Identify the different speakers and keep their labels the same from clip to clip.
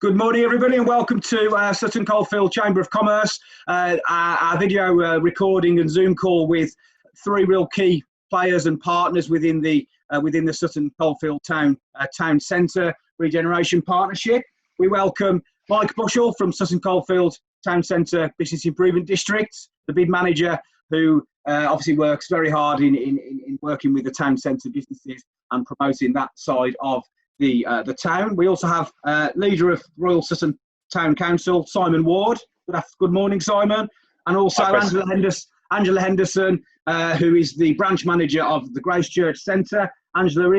Speaker 1: Good morning, everybody, and welcome to Sutton Coldfield Chamber of Commerce, our video recording and Zoom call with three real key players and partners within the Sutton Coldfield Town Centre Regeneration Partnership. We welcome Mike Bushell from Sutton Coldfield Town Centre Business Improvement District, the bid manager who obviously works very hard in working with the town centre businesses and promoting that side of the town. We also have leader of Royal Sutton Town Council, Simon Ward. Good morning, Simon. And also Angela Henderson, who is the branch manager of the Gracechurch Centre. Angela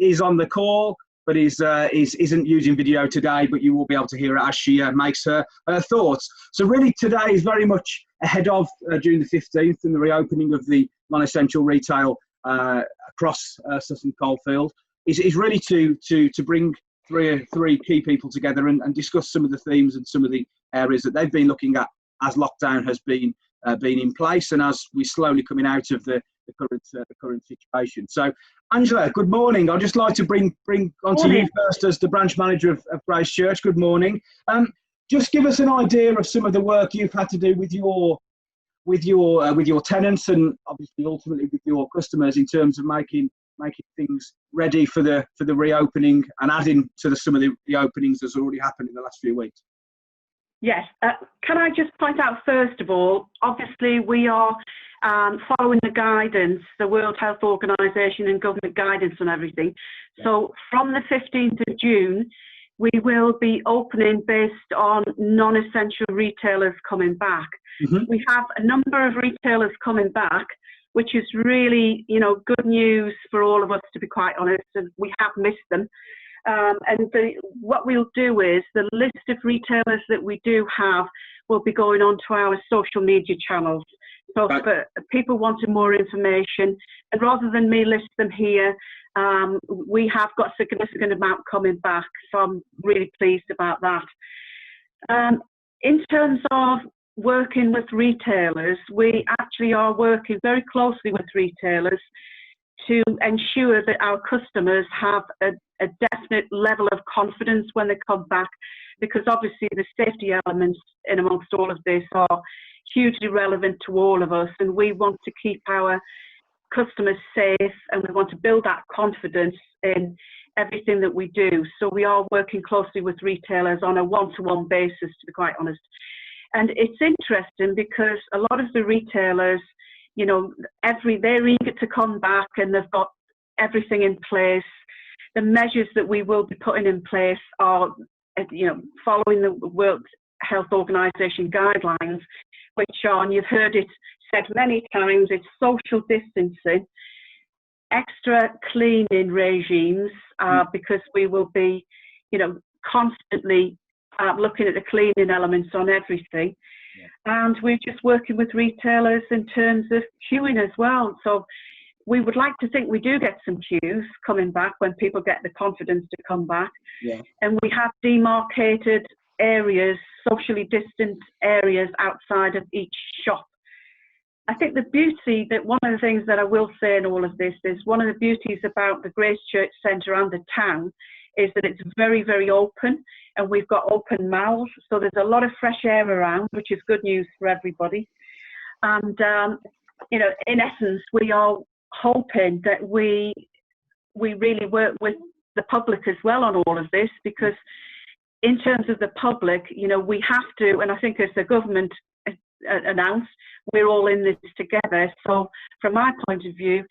Speaker 1: is on the call, but isn't using video today, but you will be able to hear her as she makes her thoughts. So really today is very much ahead of June the 15th and the reopening of the non-essential retail across Sutton Coldfield. Is really to bring three key people together and discuss some of the themes and some of the areas that they've been looking at as lockdown has been in place and as we're slowly coming out of the current situation. So, Angela, good morning. I'd just like to bring onto you first as the branch manager of Gracechurch. Good morning. Just give us an idea of some of the work you've had to do with your tenants and obviously ultimately with your customers in terms of making things ready for the reopening and adding to some of the openings that's already happened in the last few weeks.
Speaker 2: Yes. Can I just point out, first of all, obviously we are following the guidance, the World Health Organization and government guidance on everything. Yeah. So from the 15th of June, we will be opening based on non-essential retailers coming back. Mm-hmm. We have a number of retailers coming back, which is really, good news for all of us, to be quite honest, and we have missed them. What we'll do is the list of retailers that we do have will be going on to our social media channels. So for people wanting more information, and rather than me list them here, we have got a significant amount coming back, so I'm really pleased about that. In terms of working with retailers, we actually are working very closely with retailers to ensure that our customers have a definite level of confidence when they come back, because obviously the safety elements in amongst all of this are hugely relevant to all of us, and we want to keep our customers safe and we want to build that confidence in everything that we do. So we are working closely with retailers on a one-to-one basis, to be quite honest. And it's interesting because a lot of the retailers, they're eager to come back and they've got everything in place. The measures that we will be putting in place are, following the World Health Organization guidelines, which are, and you've heard it said many times, it's social distancing, extra cleaning regimes, because we will be, constantly looking at the cleaning elements on everything. Yeah. And we're just working with retailers in terms of queuing as well. So we would like to think we do get some queues coming back when people get the confidence to come back. Yeah. And we have demarcated areas, socially distant areas outside of each shop. I think the beauty that one of the things that I will say in all of this is one of the beauties about the Gracechurch Centre and the town is that it's very, very open and we've got open mouths. So there's a lot of fresh air around, which is good news for everybody. And, in essence, we are hoping that we really work with the public as well on all of this, because in terms of the public, we have to, and I think as the government announced, we're all in this together. So from my point of view,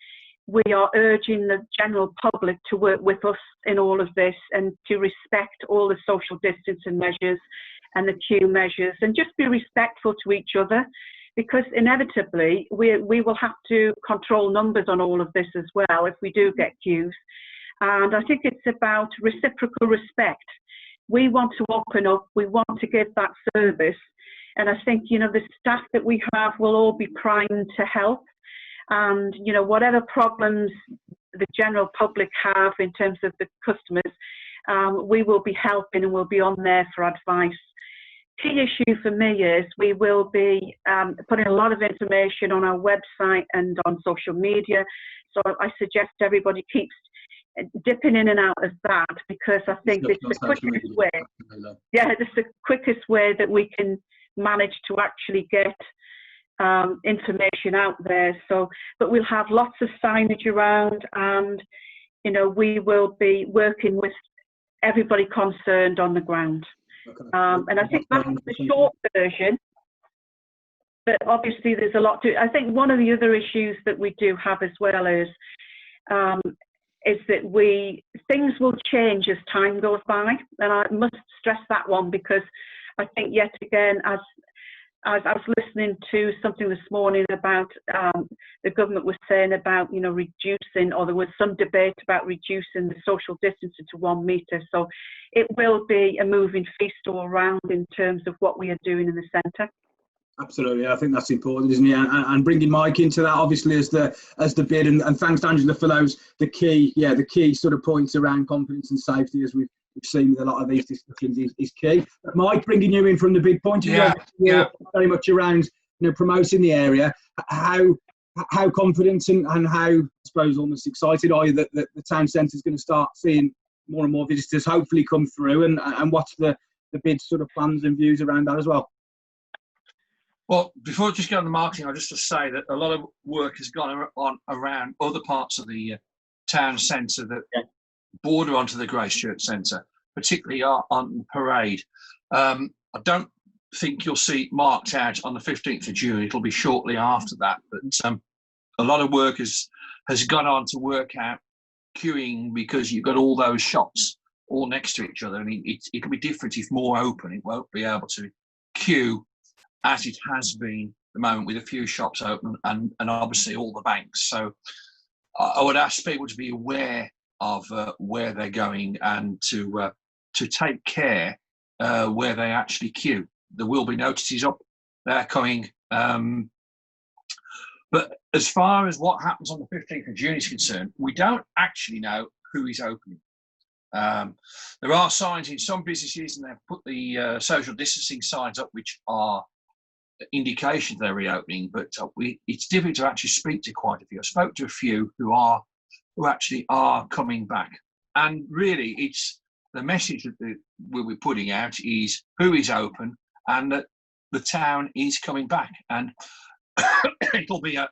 Speaker 2: we are urging the general public to work with us in all of this and to respect all the social distancing measures and the queue measures and just be respectful to each other, because inevitably we will have to control numbers on all of this as well if we do get queues. And I think it's about reciprocal respect. We want to open up, we want to give that service. And I think, the staff that we have will all be primed to help. And, whatever problems the general public have in terms of the customers, we will be helping and we'll be on there for advice. Key issue for me is we will be putting a lot of information on our website and on social media. So I suggest everybody keeps dipping in and out of that, because I think it's the quickest way. Yeah, it's the quickest way that we can manage to actually get information out there. So, but we'll have lots of signage around, and you know, we will be working with everybody concerned on the ground.
Speaker 1: Okay.
Speaker 2: And I think that's the short version. But obviously, there's a lot to. I think one of the other issues that we do have as well is that things will change as time goes by, and I must stress that one, because I think yet again, as I was listening to something this morning about the government was saying about, you know, reducing, or there was some debate about reducing the social distancing to 1 metre. So it will be a moving feast all around in terms of what we are doing in the centre.
Speaker 1: Absolutely, I think that's important, isn't it? And bringing Mike into that, obviously, as the bid, and thanks to Angela for those the key sort of points around confidence and safety, as we've seen with a lot of these discussions, is key. But Mike, bringing you in from the bid point of view, very much around, you know, promoting the area. How confident and how, I suppose, almost excited are you that the town centre is going to start seeing more and more visitors hopefully come through, and what's the bid sort of plans and views around that as well?
Speaker 3: Well, before I just go on the marketing, I'll just say that a lot of work has gone on around other parts of the town centre that border onto the Gracechurch Centre, particularly on the parade. I don't think you'll see it marked out on the 15th of June. It'll be shortly after that. But a lot of work has gone on to work out queuing, because you've got all those shops all next to each other. I mean, it'll be different if more open. It won't be able to queue as it has been at the moment, with a few shops open and obviously all the banks. So I would ask people to be aware of where they're going, and to take care where they actually queue. There will be notices up, they're coming. But as far as what happens on the 15th of June is concerned, we don't actually know who is opening. There are signs in some businesses, and they've put the social distancing signs up, which are indications they're reopening, but it's difficult to actually speak to quite a few. I spoke to a few who actually are coming back, and really it's the message that we'll be putting out is who is open, and that the town is coming back, and it'll be a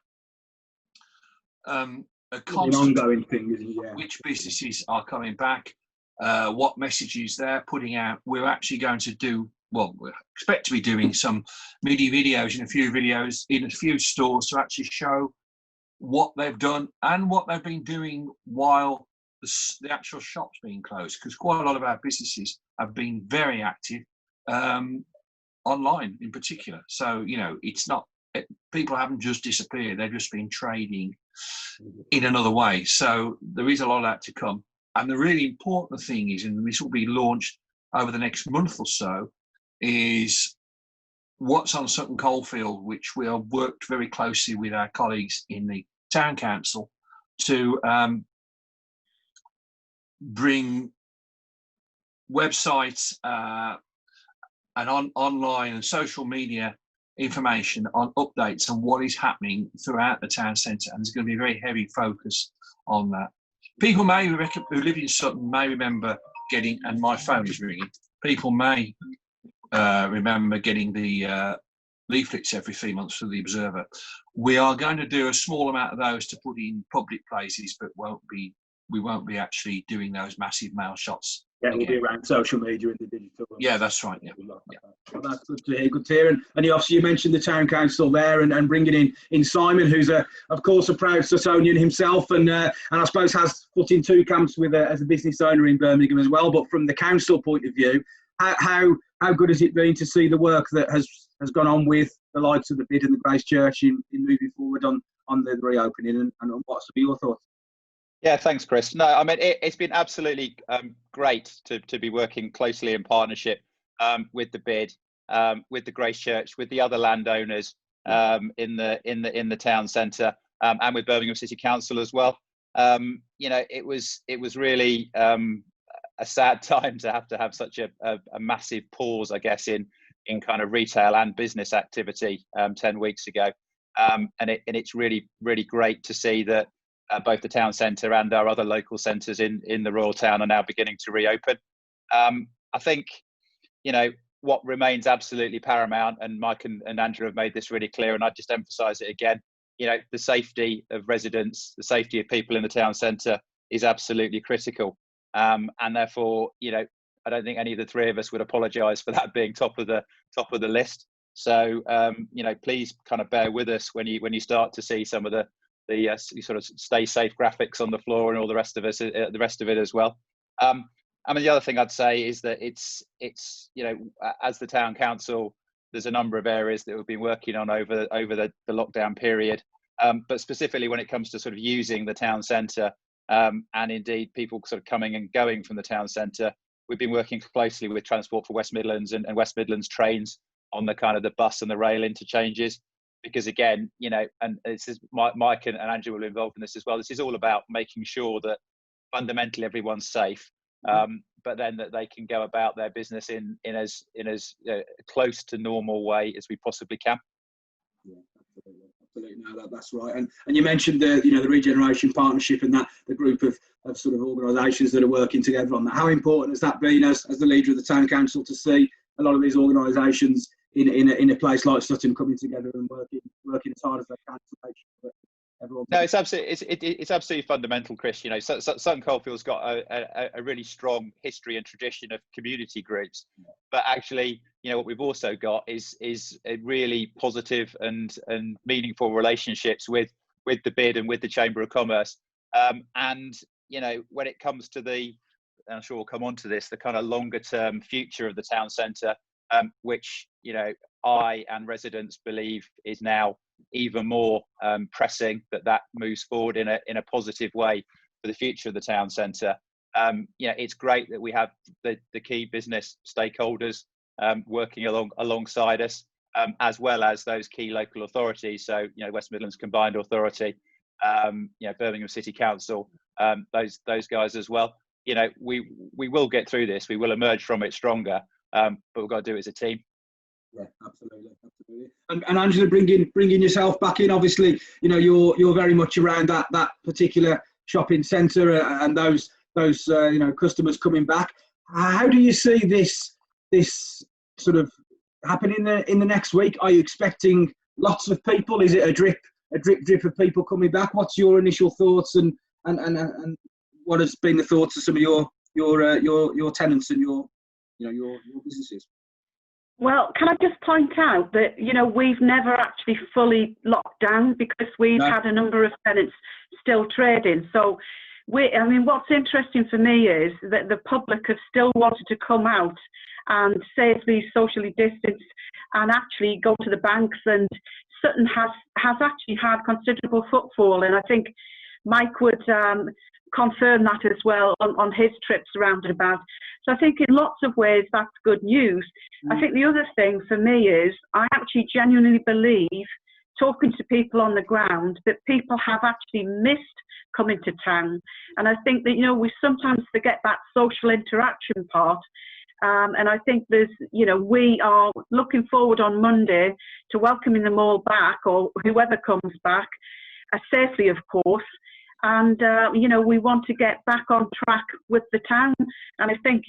Speaker 3: constant,
Speaker 1: an ongoing thing, isn't it? Yeah.
Speaker 3: Which businesses are coming back, what messages they're putting out. We're actually going to do, well, we expect to be doing some media videos in a few stores to actually show what they've done and what they've been doing while the actual shop's being closed, because quite a lot of our businesses have been very active online in particular. So, you know, it's not, people haven't just disappeared, they've just been trading in another way. So there is a lot of that to come. And the really important thing is, and this will be launched over the next month or so, is what's on Sutton Coldfield, which we have worked very closely with our colleagues in the town council to bring websites and online and social media information on updates on what is happening throughout the town centre, and there's going to be a very heavy focus on that. People who live in Sutton may remember getting, and my phone is ringing, people may remember getting the leaflets every 3 months for the Observer. We are going to do a small amount of those to put in public places, but we won't be actually doing those massive mail shots.
Speaker 1: Yeah, it will be around social media and the digital.
Speaker 3: Yeah, that's right. Yeah.
Speaker 1: Well, that's good to hear. Good to hear. And obviously you mentioned the town council there, and bringing in Simon, who's of course a proud Suttonian himself, and I suppose has foot in two camps with as a business owner in Birmingham as well. But from the council point of view, how good has it been to see the work that has gone on with the likes of the bid and the Gracechurch in moving forward on the reopening, and what's your thoughts?
Speaker 4: Yeah, thanks, Chris. No, I mean, it's been absolutely great to be working closely in partnership with the bid, with the Gracechurch, with the other landowners in the town centre, and with Birmingham City Council as well. You know, it was really a sad time to have such a massive pause, I guess, in kind of retail and business activity 10 weeks ago, and it's really great to see that. both the town centre and our other local centres in the Royal Town are now beginning to reopen. I think, what remains absolutely paramount, and Mike and Angela have made this really clear, and I just emphasise it again, the safety of residents, the safety of people in the town centre is absolutely critical. And therefore, I don't think any of the three of us would apologise for that being top of the list. So, please kind of bear with us when you start to see some of the sort of stay safe graphics on the floor and all the rest of it as well. The other thing I'd say is that it's as the town council, there's a number of areas that we've been working on over the lockdown period, but specifically when it comes to sort of using the town centre, and indeed people sort of coming and going from the town centre, we've been working closely with Transport for West Midlands and West Midlands Trains on the kind of the bus and the rail interchanges, because again, and this is Mike and Angela will be involved in this as well. This is all about making sure that fundamentally everyone's safe, but then that they can go about their business in as close to normal way as we possibly can.
Speaker 1: Yeah, absolutely. No, that's right. And you mentioned the regeneration partnership and that the group of sort of organisations that are working together on that. How important has that been as the leader of the town council to see a lot of these organisations in a place like Sutton coming together and working as hard as they can to make sure that everyone?
Speaker 4: No, it's absolutely fundamental, Chris. Sutton Coldfield's got a really strong history and tradition of community groups, but actually, what we've also got is a really positive and meaningful relationships with the bid and with the Chamber of Commerce. And when it comes to and I'm sure we'll come on to this, the kind of longer term future of the town centre, which I and residents believe is now even more pressing that moves forward in a positive way for the future of the town centre. It's great that we have the key business stakeholders working alongside us, as well as those key local authorities. So West Midlands Combined Authority, Birmingham City Council, those guys as well. We will get through this. We will emerge from it stronger, but we've got to do it as a team.
Speaker 1: Yeah, absolutely. And Angela, bringing yourself back in. Obviously, you're very much around that particular shopping centre and those customers coming back. How do you see this sort of happening in the next week? Are you expecting lots of people? Is it a drip of people coming back? What's your initial thoughts and what has been the thoughts of some of your tenants and your businesses?
Speaker 2: Well, can I just point out that, we've never actually fully locked down because we've had a number of tenants still trading. So, what's interesting for me is that the public have still wanted to come out and safely socially distance and actually go to the banks. And Sutton has actually had considerable footfall. And I think Mike would confirm that as well on his trips around and about. So I think in lots of ways that's good news. I think the other thing for me is I actually genuinely believe, talking to people on the ground, that people have actually missed coming to town. And I think that, we sometimes forget that social interaction part. And I think we are looking forward on Monday to welcoming them all back, or whoever comes back, safely, of course. And, we want to get back on track with the town. And I think,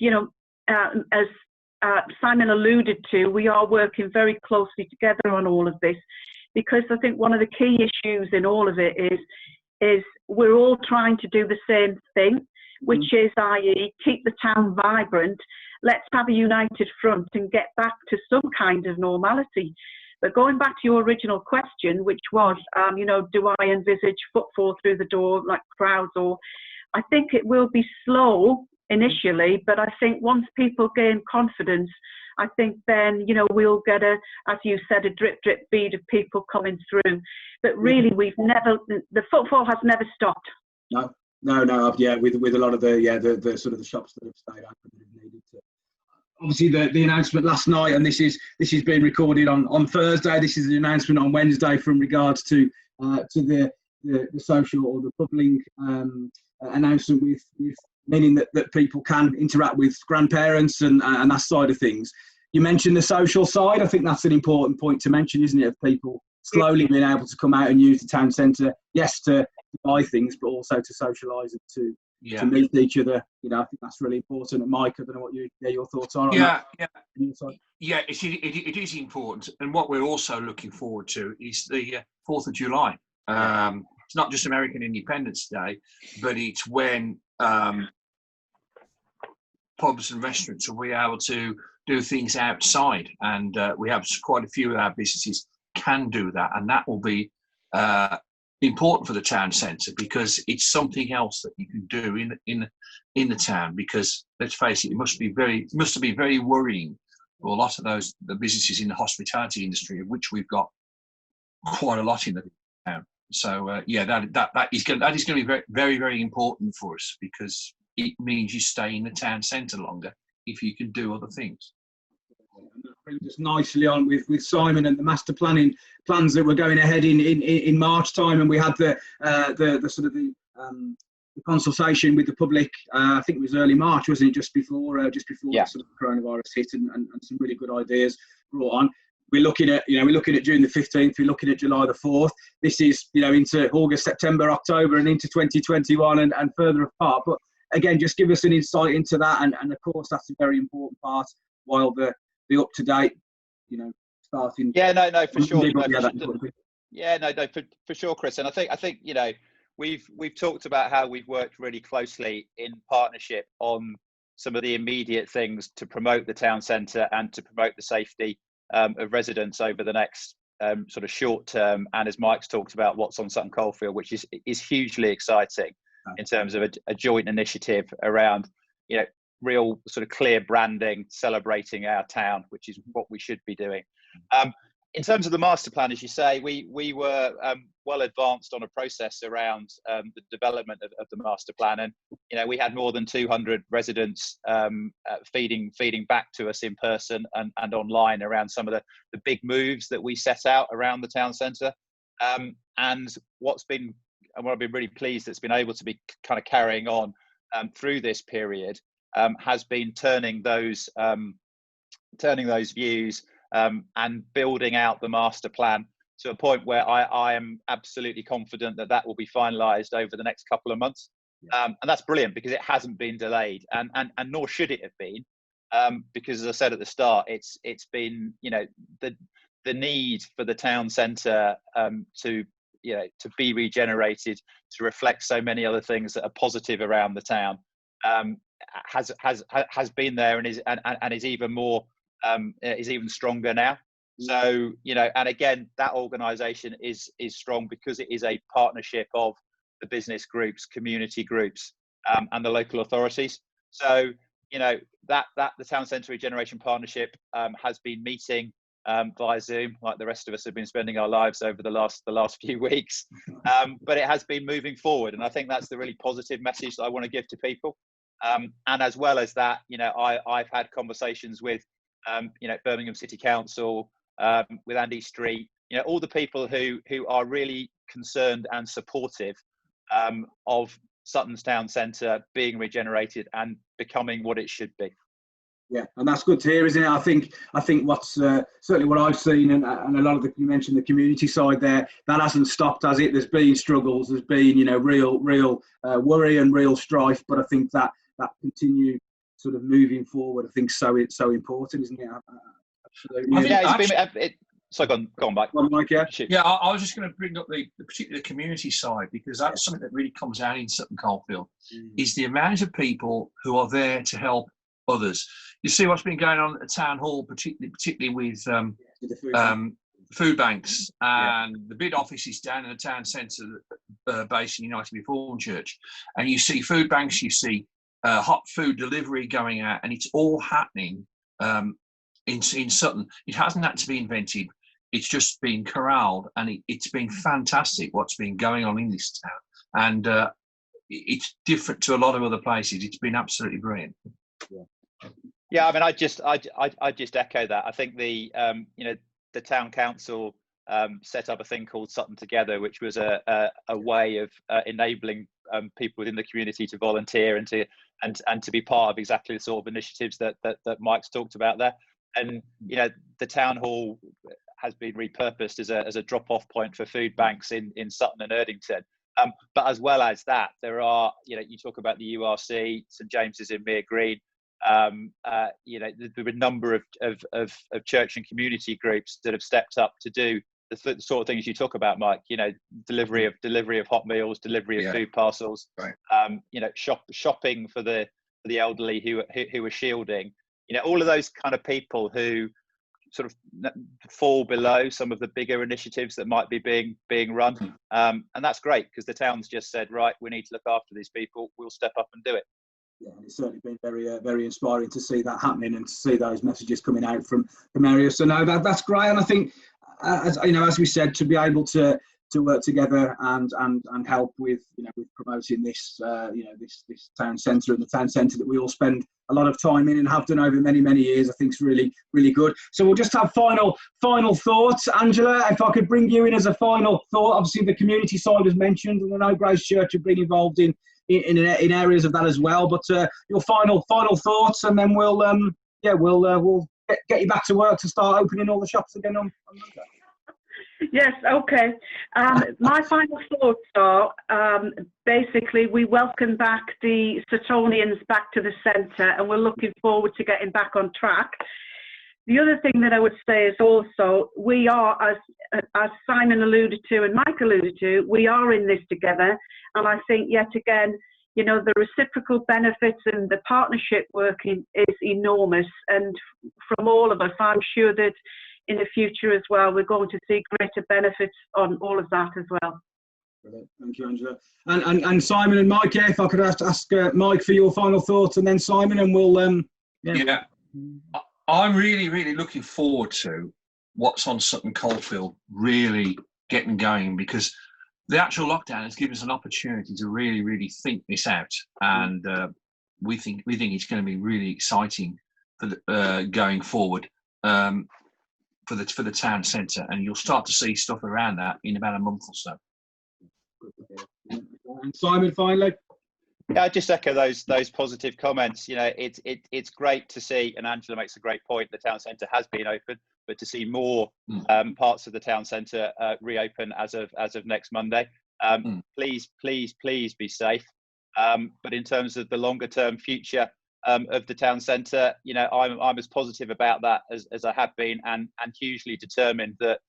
Speaker 2: as Simon alluded to, we are working very closely together on all of this, because I think one of the key issues in all of it is we're all trying to do the same thing, which is, i.e., keep the town vibrant. Let's have a united front and get back to some kind of normality. But going back to your original question, which was, do I envisage footfall through the door, like crowds? Or I think it will be slow initially, but I think once people gain confidence, I think then, we'll get as you said, a drip bead of people coming through. But really, the footfall has never stopped.
Speaker 1: No. Yeah, with a lot of the sort of the shops that have stayed open that have needed to. Obviously, the announcement last night, and this is being recorded on Thursday. This is the announcement on Wednesday from regards to the social or the public announcement with meaning that people can interact with grandparents and that side of things. You mentioned the social side. I think that's an important point to mention, isn't it? Of people slowly being able to come out and use the town centre, yes, to buy things, but also to socialise and to meet each other. You know, I think that's really important. And Mike, I don't know what your thoughts are on that.
Speaker 3: It is important. And what we're also looking forward to is the 4th of July. It's not just American Independence Day, but it's when pubs and restaurants will be able to do things outside, and we have quite a few of our businesses can do that, and that will be important for the town centre, because it's something else that you can do in the town. Because let's face it, it must have been very worrying for a lot of the businesses in the hospitality industry, of which we've got quite a lot in the town. So that is going to be very, very, very important for us, because it means you stay in the town centre longer if you can do other things.
Speaker 1: And that brings us nicely on with Simon and the master plans that were going ahead in March time, and we had the sort of the consultation with the public. I think it was early March, wasn't it? Just before the sort of coronavirus hit, and some really good ideas brought on. We're looking at June the 15th. We're looking at July the 4th. This is into August, September, October, and into 2021 and further apart. But again, just give us an insight into that, and of course that's a very important part. While the up to date, starting.
Speaker 4: For sure, Chris. And I think we've talked about how we've worked really closely in partnership on some of the immediate things to promote the town centre and to promote the safety of residents over the next sort of short term. And as Mike's talked about, what's on Sutton Coldfield, which is hugely exciting in terms of a joint initiative around real sort of clear branding, celebrating our town, which is what we should be doing. In terms of the master plan, as you say, we were well advanced on a process around the development of the master plan, and we had more than 200 residents feeding back to us in person and online around some of the big moves that we set out around the town centre. And what I've been really pleased that's been able to be kind of carrying on through this period has been turning those views and building out the master plan to a point where I am absolutely confident that will be finalised over the next couple of months. And that's brilliant, because it hasn't been delayed, and nor should it have been, because as I said at the start, it's been the need for the town centre to be regenerated, to reflect so many other things that are positive around the town, has been there and is even more is even stronger now. So and again, that organisation is strong because it is a partnership of the business groups, community groups, and the local authorities. So that the Town Centre Regeneration Partnership has been meeting via Zoom, like the rest of us have been spending our lives over the last few weeks, but it has been moving forward, and I think that's the really positive message that I want to give to people. And as well as that, I've had conversations with Birmingham City Council, with Andy Street, all the people who are really concerned and supportive of Sutton's Town Centre being regenerated and becoming what it should be.
Speaker 1: Yeah, and that's good to hear, isn't it? I think what's certainly what I've seen, and a lot of you mentioned the community side there, that hasn't stopped, has it? There's been struggles, there's been real worry and real strife, but I think that continued sort of moving forward, I think it's so important, isn't it? Absolutely.
Speaker 4: So go on, Mike.
Speaker 1: Mike, yeah.
Speaker 3: I was just going to bring up the particular community side, because that's something that really comes out in Sutton Coldfield, is the amount of people who are there to help others. You see what's been going on at the town hall, particularly with food banks, and the bid office is down in the town centre, based in United Reformed Church, and you see food banks, you see hot food delivery going out, and it's all happening in Sutton. It hasn't had to be invented. It's just been corralled, and it's been fantastic what's been going on in this town, and it's different to a lot of other places. It's been absolutely brilliant.
Speaker 4: Yeah, I mean, I just echo that. I think the town council set up a thing called Sutton Together, which was a way of enabling people within the community to volunteer and to be part of exactly the sort of initiatives that Mike's talked about there. And the town hall has been repurposed as a drop-off point for food banks in Sutton and Erdington. But as well as that, there are, you talk about the URC, St James's in Mere Green. There are a number of church and community groups that have stepped up to do the sort of things you talk about, Mike. Delivery of hot meals, delivery of food parcels. Right. Shopping for the elderly who are shielding. All of those kind of people who sort of fall below some of the bigger initiatives that might be being run, and that's great because the town's just said, right, we need to look after these people. We'll step up and do it.
Speaker 1: Yeah, and it's certainly been very inspiring to see that happening and to see those messages coming out from areas. So no, that's great, and I think as we said, to be able to work together and help with with promoting this this town centre and the town centre that we all spend a lot of time in and have done over many years, I think is really good. So we'll just have final thoughts. Angela, if I could bring you in as a final thought. Obviously the community side was mentioned, and I know Gracechurch have been involved in areas of that as well, but your final thoughts, and then we'll get you back to work to start opening all the shops again on Monday.
Speaker 2: Yes, okay. My final thoughts are basically we welcome back the Suttonians back to the centre, and we're looking forward to getting back on track. The other thing that I would say is also we are, as Simon alluded to and Mike alluded to, we are in this together, and I think yet again, the reciprocal benefits and the partnership working is enormous, and from all of us, I'm sure that in the future as well, we're going to see greater benefits on all of that as well.
Speaker 1: Brilliant. Thank you, Angela. And Simon and Mike, if I could ask Mike for your final thoughts, and then Simon, and we'll
Speaker 3: I'm really looking forward to what's on Sutton Coldfield really getting going, because the actual lockdown has given us an opportunity to really think this out, and we think it's going to be really exciting for going forward. For the town centre, and you'll start to see stuff around that in about a month or so.
Speaker 1: And Simon, finally.
Speaker 4: Yeah, I just echo those positive comments. It's great to see, and Angela makes a great point. The town centre has been open, but to see more parts of the town centre reopen as of next Monday. Please be safe. But in terms of the longer term future of the town centre, I'm as positive about that as I have been, and hugely determined that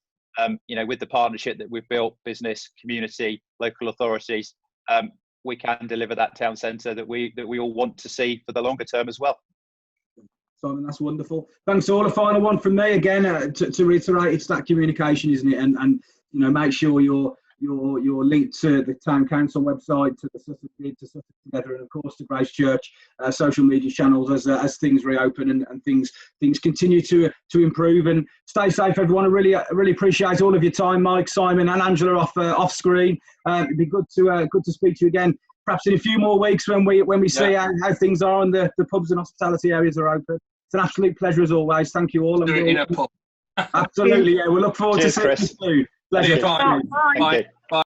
Speaker 4: with the partnership that we've built, business, community, local authorities, we can deliver that town centre that we all want to see for the longer term as well.
Speaker 1: Simon, that's wonderful. Thanks all. A final one from me again, to reiterate, it's that communication, isn't it? And make sure you're linked to the town council website, to the Sutton Grid, to Sutton Together, and of course to Gracechurch social media channels as things reopen and things continue to improve. And stay safe, everyone. I really appreciate all of your time, Mike, Simon, and Angela off screen. It'd be good to speak to you again, perhaps in a few more weeks when we see how things are and the pubs and hospitality areas are open. It's an absolute pleasure as always. Thank you all.
Speaker 3: In a pub.
Speaker 1: Absolutely, yeah. We'll look forward to seeing you soon. Pleasure.
Speaker 3: Bye.
Speaker 4: Bye.